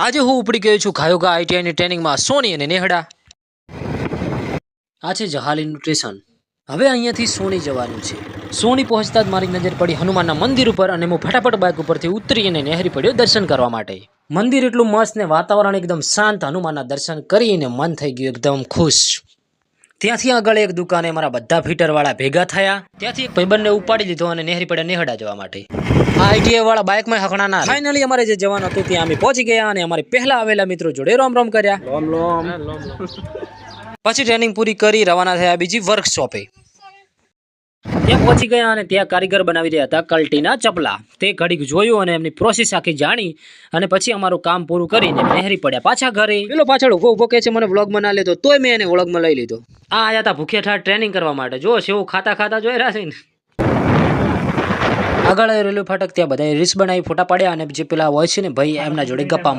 આજે હું ઉપડી ગયો છું ઘાયોગા આઈટીઆઈની ટ્રેનિંગમાં સોની અને નેહડા. આ છે જહાલીનું સ્ટેશન. હવે અહીંયાથી સોની જવાનું છે. સોની પહોંચતા જ મારી નજર પડી હનુમાનના મંદિર ઉપર અને હું ફટાફટ બાઇક ઉપરથી ઉતરી અને નેહરી પડ્યો દર્શન કરવા માટે. મંદિર એટલું મસ્ત ને વાતાવરણ એકદમ શાંત. હનુમાનના દર્શન કરીને મન થઈ ગયું એકદમ ખુશ. ત્યાંથી આગળ એક દુકાને મારા બધા ફીટરવાળા ભેગા થયા. ત્યાંથી એક ભાઈબંધને ઉપાડી લીધો અને નેહરી પડ્યા નેહડા જવા માટે. આ આઈટીઆઈ વાળા બાઇકમાં હકણાના. ફાઇનલી અમારે જે જવાનું હતું ત્યાં અમે પહોંચી ગયા અને અમારી પહેલા આવેલા મિત્રો જોડે રોમ રોમ કર્યા. પછી ટ્રેનિંગ પૂરી કરી રવાના થયા બીજી વર્કશોપે. ત્યાં પહોંચી ગયા અને ત્યાં કારીગર બનાવી રહ્યા હતા કલ્ટીના ચપલા. તે ઘડીક જોયું અને એમની પ્રોસેસ આખી જાણી અને પછી અમારું કામ પૂરું કરીને નેહરી પડ્યા પાછા ઘરે. પેલો પાછળ ઉભો કે છે મને વ્લોગમાં ના લેતો, તોય મેં એને વ્લોગમાં લઈ લીધો. આ આયા હતા ભૂખ્યા ઠાર ટ્રેનિંગ કરવા માટે. જો સેવું ખાતા જોઈ રહ્યા છે ને. આગળ રેલવે ફાટક ત્યાં બધા રીલ્સ બનાવી ફોટા પાડ્યા અને જે પેલા હોય છે ને ભાઈ એમના જોડે ગપ્પા